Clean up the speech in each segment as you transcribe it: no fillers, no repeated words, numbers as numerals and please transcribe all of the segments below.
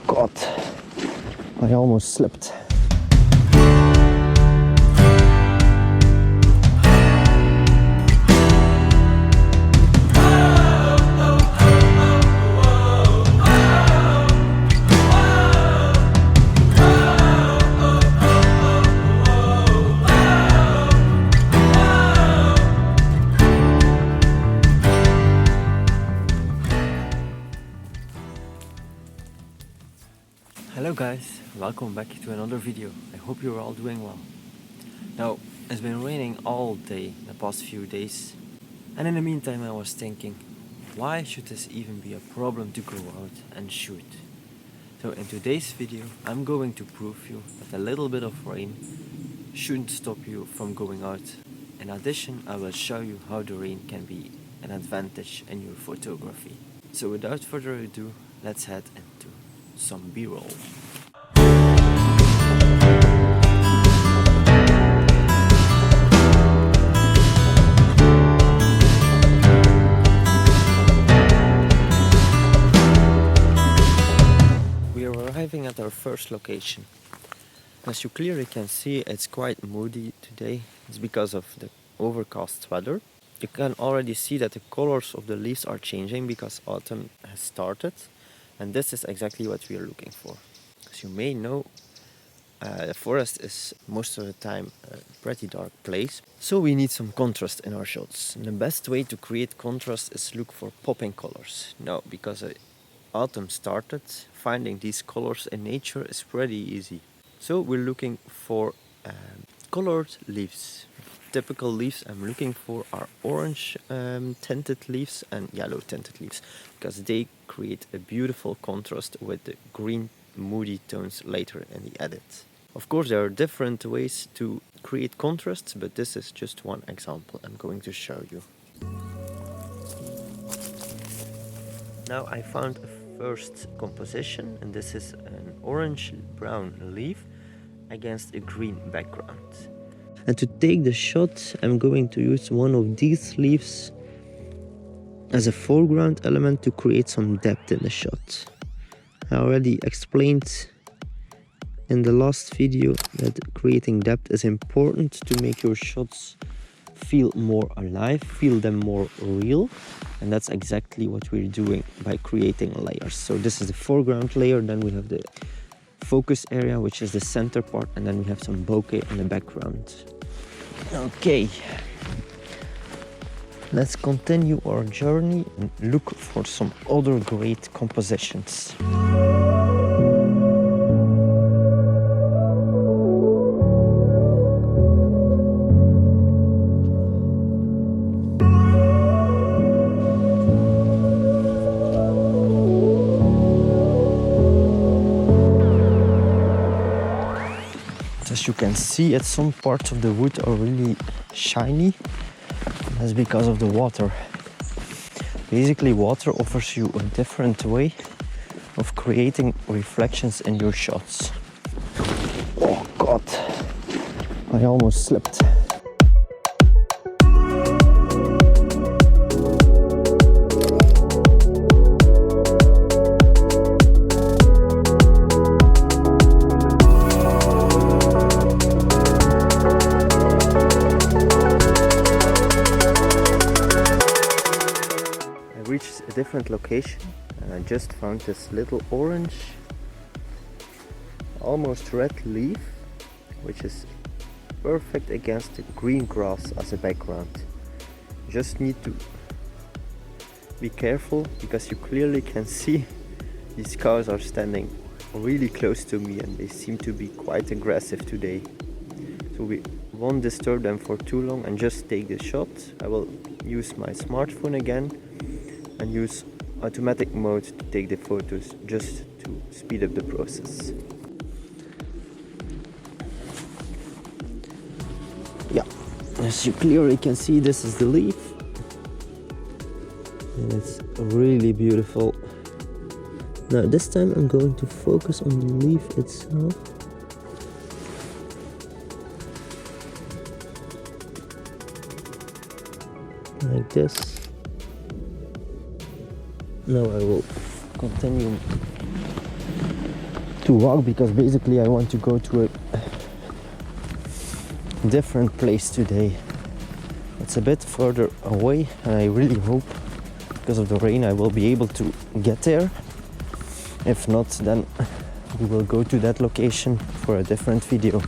God, I almost slipped. Hello guys, welcome back to another video. I hope you're all doing well. Now, it's been raining all day the past few days, and in the meantime I was thinking, why should this even be a problem to go out and shoot? So in today's video I'm going to prove you that a little bit of rain shouldn't stop you from going out. In addition, I will show you how the rain can be an advantage in your photography. So without further ado, let's head into some B-roll. We are arriving at our first location. As you clearly can see, it's quite moody today. It's because of the overcast weather. You can already see that the colors of the leaves are changing because autumn has started. And this is exactly what we are looking for. As you may know, the forest is most of the time a pretty dark place. So we need some contrast in our shots. And the best way to create contrast is look for popping colors. Now, because autumn started, finding these colors in nature is pretty easy. So we're looking for colored leaves. Typical leaves I'm looking for are orange tinted leaves and yellow tinted leaves, because they create a beautiful contrast with the green moody tones later in the edit. Of course, there are different ways to create contrasts, but this is just one example I'm going to show you. Now I found a first composition, and this is an orange brown leaf against a green background. And to take the shot, I'm going to use one of these leaves as a foreground element to create some depth in the shot. I already explained in the last video that creating depth is important to make your shots feel more alive, feel them more real. And that's exactly what we're doing by creating layers. So this is the foreground layer, then we have the focus area, which is the center part, and then we have some bokeh in the background. Okay, let's continue our journey and look for some other great compositions. As you can see, some parts of the wood are really shiny. That's because of the water. Basically, water offers you a different way of creating reflections in your shots. Oh God, I almost slipped. Reached a different location, and I just found this little orange, almost red leaf, which is perfect against the green grass as a background. You just need to be careful, because you clearly can see these cows are standing really close to me and they seem to be quite aggressive today. So we won't disturb them for too long and just take the shot. I will use my smartphone again and use automatic mode to take the photos, just to speed up the process. Yeah, as you clearly can see, this is the leaf, and it's really beautiful. Now this time I'm going to focus on the leaf itself. Like this. Now I will continue to walk because basically I want to go to a different place today. It's a bit further away and I really hope because of the rain I will be able to get there. If not, then we will go to that location for a different video.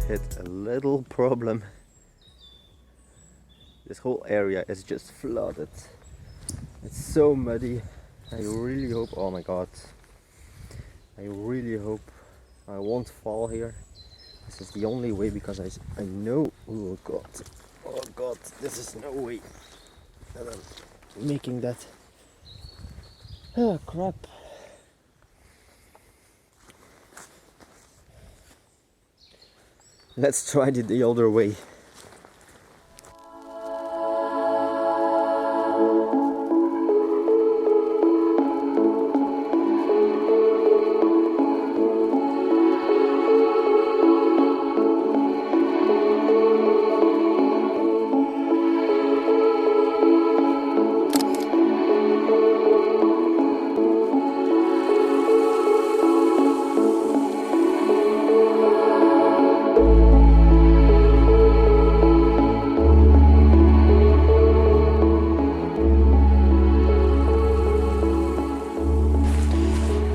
Hit a little problem. This whole area is just flooded. It's so muddy. I really hope, oh my god, I really hope I won't fall here. This is the only way because I know, oh god, this is no way that I'm making that. Oh crap. Let's try it the other way.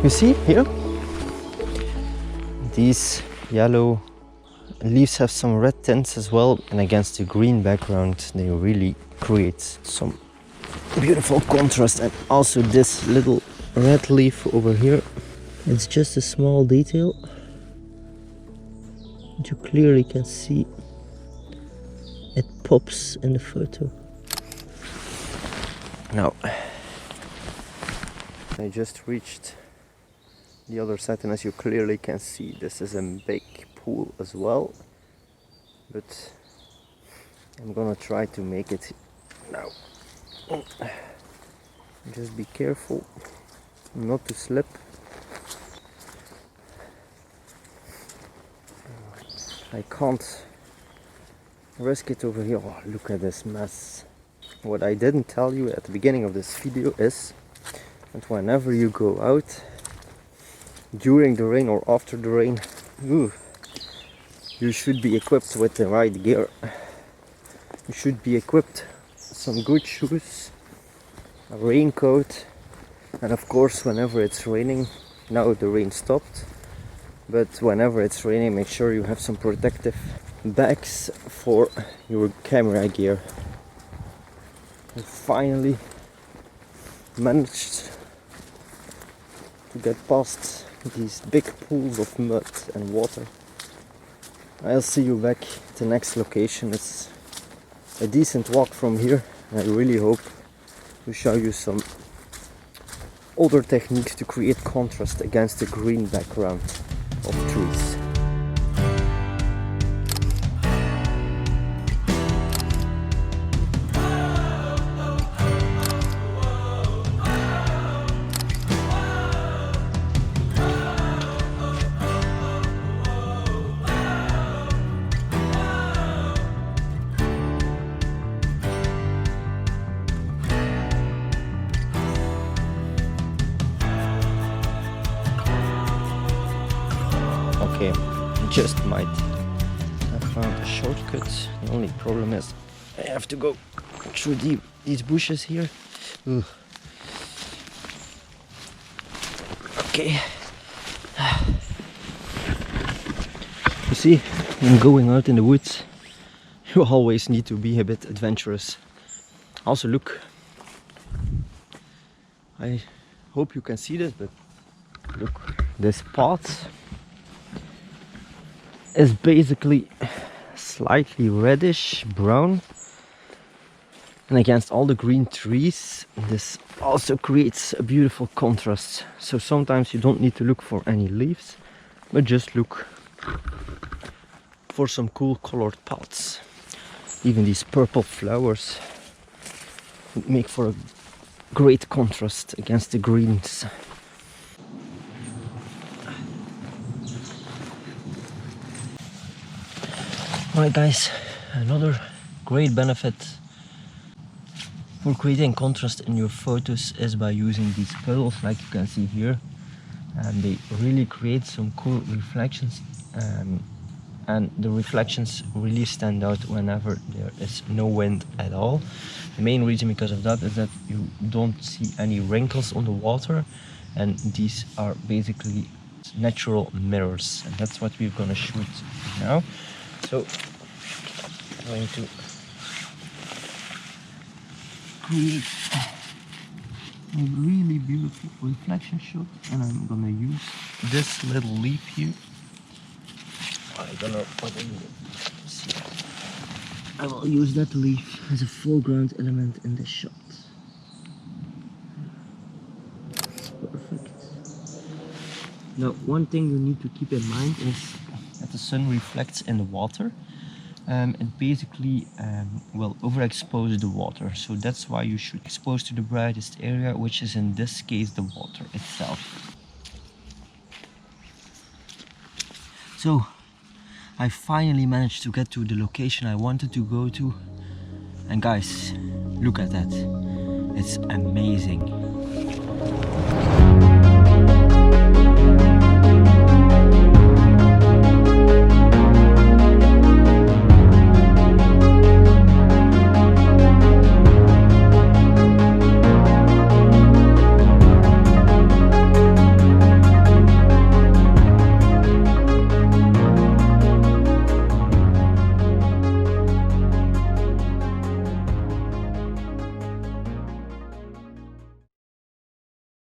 You see here, these yellow leaves have some red tints as well, and against the green background they really create some beautiful contrast. And also this little red leaf over here, it's just a small detail, you clearly can see it pops in the photo. Now I just reached the other side, and as you clearly can see, this is a big pool as well, but I'm gonna try to make it now. Just be careful not to slip. I can't risk it over here. Oh, look at this mess. What I didn't tell you at the beginning of this video is that whenever you go out during the rain or after the rain, you should be equipped with the right gear. You should be equipped some good shoes, a raincoat, and of course whenever it's raining, now the rain stopped, but whenever it's raining, make sure you have some protective bags for your camera gear. I finally managed to get past these big pools of mud and water. I'll see you back at the next location. It's a decent walk from here. I really hope to show you some older techniques to create contrast against the green background of trees. Okay, just might have found a shortcut. The only problem is I have to go through these bushes here. Ugh. Okay. You see, when going out in the woods, you always need to be a bit adventurous. Also look, I hope you can see this, but look, this path is basically slightly reddish brown, and against all the green trees this also creates a beautiful contrast. So sometimes you don't need to look for any leaves, but just look for some cool colored paths. Even these purple flowers would make for a great contrast against the greens. Alright guys, another great benefit for creating contrast in your photos is by using these puddles like you can see here, and they really create some cool reflections, and the reflections really stand out whenever there is no wind at all. The main reason because of that is that you don't see any wrinkles on the water, and these are basically natural mirrors, and that's what we're gonna shoot now. So I'm going to create a really beautiful reflection shot, and I'm gonna use this little leaf here. I don't know what I need. I will use that leaf as a foreground element in this shot. Perfect. Now, one thing you need to keep in mind is that the sun reflects in the water. It basically will overexpose the water, so that's why you should expose to the brightest area, which is in this case the water itself. So I finally managed to get to the location I wanted to go to, and guys, look at that, it's amazing.